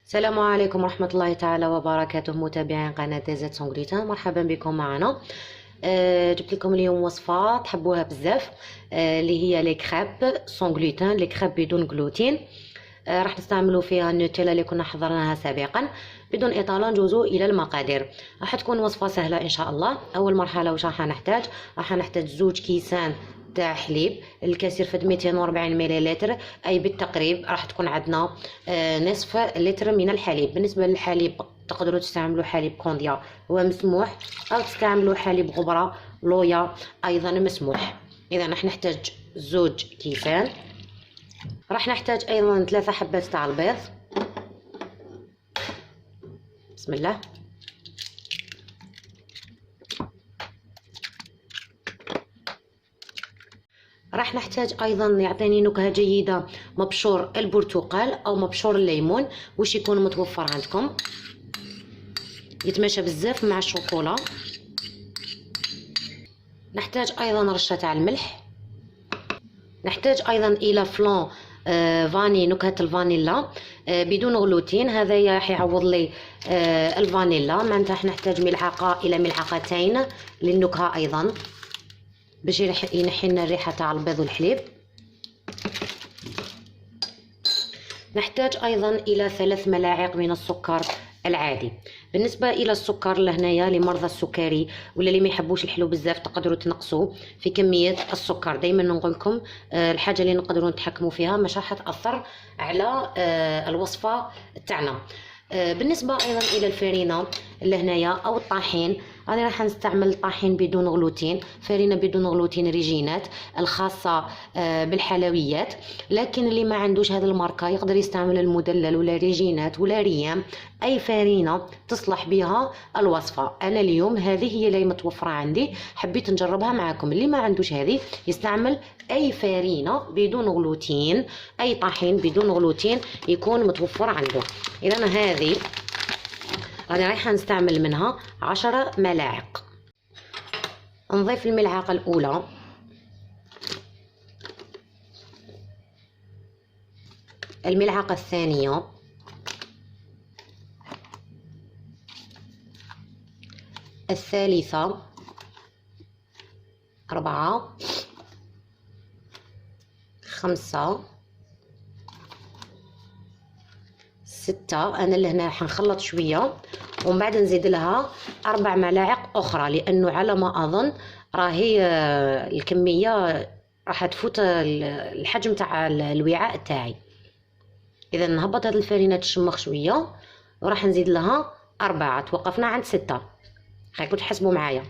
السلام عليكم ورحمة الله تعالى وبركاته، متابعين قناة زيت سونغليتان. مرحبا بكم معنا. جبت لكم اليوم وصفة تحبوها بزاف، اللي هي لي كريب سونغليتان، لي كريب بدون جلوتين. راح نستعملوا فيها النوتيلا اللي كنا حضرناها سابقا. بدون اطاله ندوزو الى المقادير. راح تكون وصفه سهله ان شاء الله. اول مرحله واش راح نحتاج؟ راح نحتاج 2 كيسان تاع حليب، الكاسير فد 240 مليلتر، اي بالتقريب راح تكون عندنا نصف لتر من الحليب. بالنسبه للحليب تقدروا تستعملوا حليب كونديا، هو مسموح، او تستعملوا حليب غبره لويا، ايضا مسموح. اذا راح نحتاج 2 كيسان. راح نحتاج ايضا 3 حبات تاع البيض. بسم الله. راح نحتاج ايضا يعطيني نكهه جيده مبشور البرتقال او مبشور الليمون، واش يكون متوفر عندكم، يتماشى بزاف مع الشوكولا. نحتاج ايضا رشه تاع الملح. نحتاج ايضا الى فلون فاني، نكهه الفانيلا بدون غلوتين، هذا راح يعوض لي الفانيلا. معناتها راح نحتاج ملعقه الى ملعقتين للنكهه ايضا، باش ينحي لنا الريحه تاع البيض والحليب. نحتاج ايضا الى 3 ملاعق من السكر العادي. بالنسبه الى السكر لهنايا لمرضى السكري ولا اللي ما يحبوش الحلو بزاف تقدروا تنقصوا في كميه السكر. دائما نقول لكم الحاجه اللي نقدروا نتحكموا فيها مش راح تاثر على الوصفه تاعنا. بالنسبه ايضا الى الفرينه لهنايا او الطحين، انا راح نستعمل طحين بدون غلوتين، فرينه بدون غلوتين ريجينات الخاصه بالحلويات. لكن اللي ما عندوش هذا الماركه يقدر يستعمل المدلل ولا ريجينات ولا ريام، اي فرينه تصلح بها الوصفه. انا اليوم هذه هي اللي متوفره عندي، حبيت نجربها معكم. اللي ما عندوش هذه يستعمل اي فرينه بدون غلوتين، اي طحين بدون غلوتين يكون متوفر عنده. اذا هذه انا رايحه نستعمل منها 10 ملاعق. نضيف الملعقه الاولى، الملعقه الثانيه، الثالثه، 4، 5، 6. انا لهنا راح نخلط شويه ومن بعد نزيد لها 4 ملاعق اخرى، لانه على ما اظن راهي الكميه راح تفوت الحجم تاع الوعاء تاعي. اذا نهبط هذه الفرينه تشمخ شويه وراح نزيد لها 4. توقفنا عند 6، خليكم تحسبوا معايا.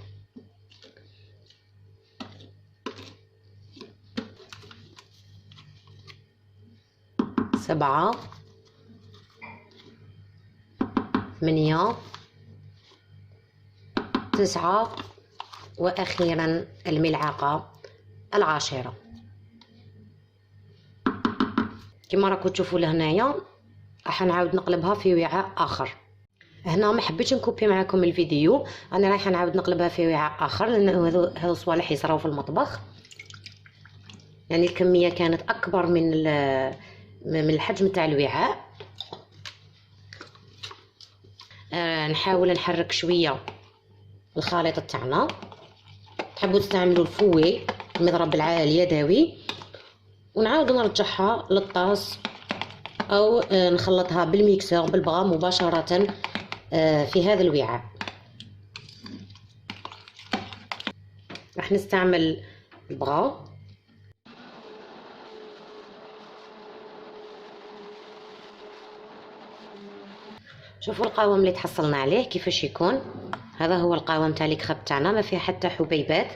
7، 8، 9، واخيرا الملعقه 10. كما راكم تشوفوا لهنايا راح نعاود نقلبها في وعاء اخر. هنا ما حبيتش نكوبي معكم الفيديو، انا رايحه نعاود نقلبها في وعاء اخر لان هذو صوالح يصراو في المطبخ. يعني الكميه كانت اكبر من الحجم تاع الوعاء. نحاول نحرك شويه الخليط تاعنا. تحبوا تستعملوا الفوي، المضرب اليدوي، ونعاود نرجعها للطاس او نخلطها بالميكسر بالبغا مباشره في هذا الوعاء. راح نستعمل البغا. شوفوا القوام اللي تحصلنا عليه كيفاش يكون. هذا هو القوام تاع الكريب تاعنا، ما فيه حتى حبيبات،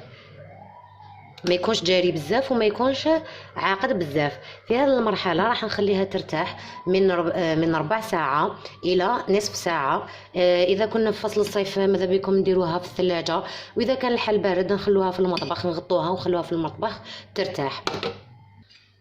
ما يكونش جاري بزاف وما يكونش عاقد بزاف. في هذه المرحله راح نخليها ترتاح من 4 ساعه الى نصف ساعه. اذا كنا في فصل الصيف ماذا بكم نديروها في الثلاجه، واذا كان الحال بارد نخلوها في المطبخ، نغطوها ونخلوها في المطبخ ترتاح.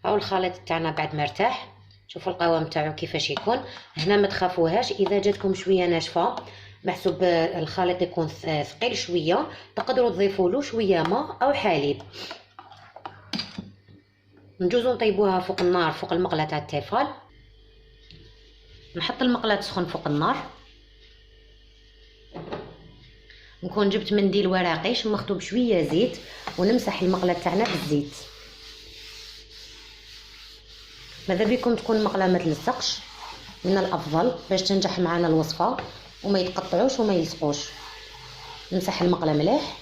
هاو الخليط تاعنا بعد ما ارتاح، شوفوا القوام تاعو كيفاش يكون. هنا ما تخافوهاش اذا جاتكم شويه ناشفه، محسوب الخليط يكون ثقيل شويه، تقدروا تضيفوا له شويه ماء او حليب. نجوزو نطيبوها فوق النار، فوق المقله تاع التيفال. نحط المقلاة تسخن فوق النار، نكون جبت منديل ورقي مخطوب شويه زيت ونمسح المقلاة تاعنا بالزيت. ماذا بكم تكون المقلاة ما تلصقش، من الافضل باش تنجح معنا الوصفه وما يتقطعوش وما يلصقوش. نمسح المقلاة مليح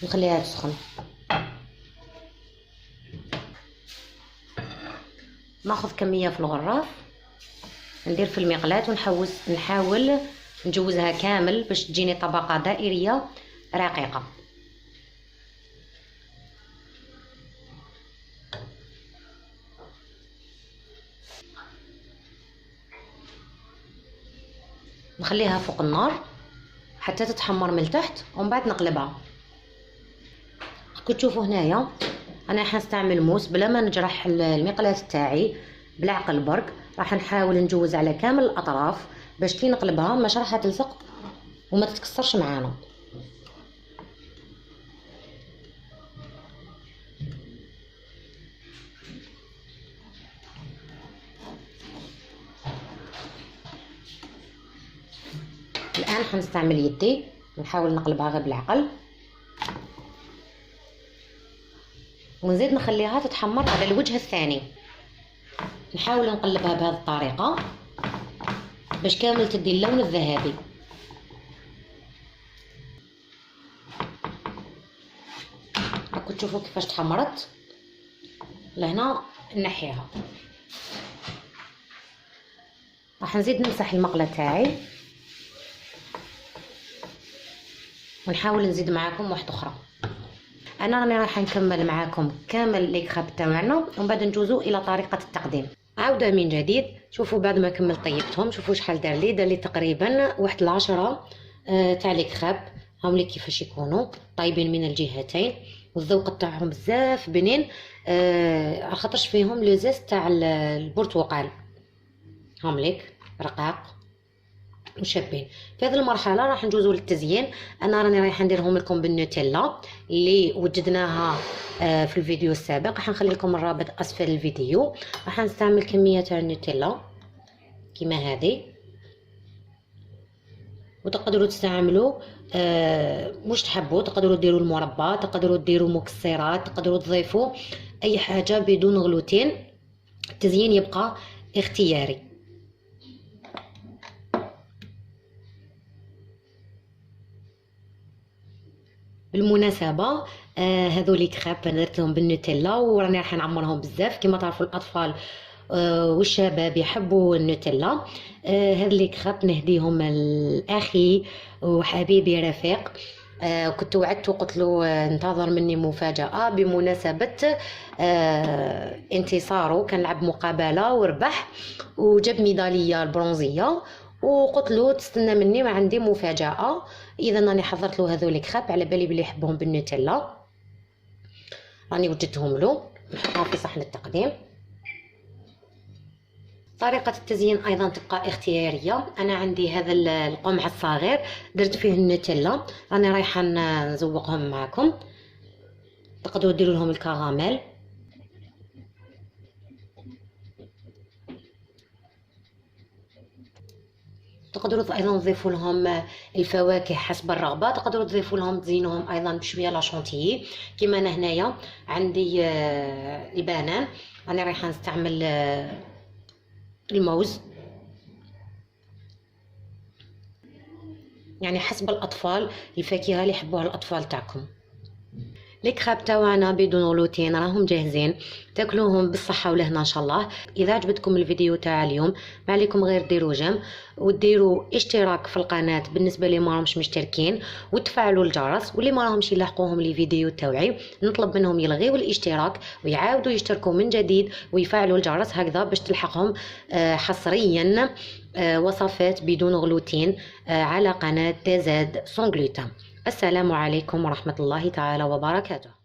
نخليها تسخن. ناخذ كميه في الغراف ندير في المقلاة ونحاول نجوزها كامل باش تجيني طبقه دائريه رقيقه. نخليها فوق النار حتى تتحمر من تحت ومن بعد نقلبها. راكم تشوفوا هنايا انا حنستعمل موس بلا ما نجرح المقلاة تاعي، بالعقل برك راح نحاول نجوز على كامل الاطراف باش كي نقلبها مش راح تلصق وما تتكسرش معانا. الان حنستعمل يدي نحاول نقلبها غير بالعقل ونزيد نخليها تتحمر على الوجه الثاني. نحاول نقلبها بهذه الطريقه باش كامل تدي اللون الذهبي. راكم تشوفوا كيفاش تحمرت. لهنا نحيها. راح نزيد نمسح المقله تاعي ونحاول نزيد معاكم واحده اخرى. انا راني رايحه نكمل معاكم كامل لي كراب تاعنا ومن بعد نجوزو الى طريقه التقديم. عوده من جديد. شوفوا بعد ما كملت طيبتهم شوفوا شحال دار لي تقريبا واحد 10 تاع لي كراب. هاهم لي كيفاش يكونوا طايبين من الجهتين والذوق تاعهم بزاف بنين، خاطرش فيهم لو زيست تاع البرتقال. هاهم ليك رقاق وشابين. في هذه المرحله راح نجوزوا للتزيين. انا راني رايحه نديرهم لكم بالنوتيلا اللي وجدناها في الفيديو السابق. راح نخلي لكم الرابط اسفل الفيديو. راح نستعمل كميه تاع النوتيلا كيما هذه، وتقدروا تستعملوا مش تحبوا تقدروا ديروا المربى، تقدروا ديروا مكسرات، تقدروا تضيفوا اي حاجه بدون غلوتين. التزيين يبقى اختياري. بالمناسبه هذولي كراب درتهم بالنوتيلا وراني راح نعمرهم بزاف. كما تعرفوا الاطفال والشباب يحبوا النوتيلا. هذ لي كراب نهديهم لاخي وحبيبي رفيق. كنت وعدته قلت له انتظر مني مفاجاه بمناسبه انتصاره. كان لعب مقابله وربح وجاب ميداليه البرونزيه، وقلت له تستنى مني ما عندي مفاجاه. اذا راني حضرت له هذول كراب على بالي بلي يحبهم بالنوتيلا، راني وجدتهم له نحطها في صحن التقديم. طريقه التزيين ايضا تبقى اختياريه. انا عندي هذا القمع الصغير درت فيه النوتيلا، راني رايحه نزوقهم معكم. تقدروا ديروا لهم الكراميل. تقدروا ايضا تضيفوا لهم الفواكه حسب الرغبه. تقدروا تضيفوا لهم تزينوهم ايضا بشويه لا شونتيي. كيما انا هنايا عندي البنان، انا رايحه نستعمل الموز، يعني حسب الاطفال الفاكهه اللي يحبوها الاطفال تاعكم. لي كراب تاعنا بدون غلوتين راهم جاهزين، تاكلوهم بالصحه والهنا ان شاء الله. اذا عجبتكم الفيديو تاع اليوم ما عليكم غير ديروا جيم وديروا اشتراك في القناه بالنسبه لي ما راهمش مشتركين، وتفعلوا الجرس، واللي ما راهمش يلاحقوهم لي فيديو تاوعي نطلب منهم يلغيوا الاشتراك ويعاودوا يشتركوا من جديد ويفعلوا الجرس هكذا باش تلحقهم حصريا وصفات بدون غلوتين على قناه تزاد سون غلوتين. السلام عليكم ورحمة الله تعالى وبركاته.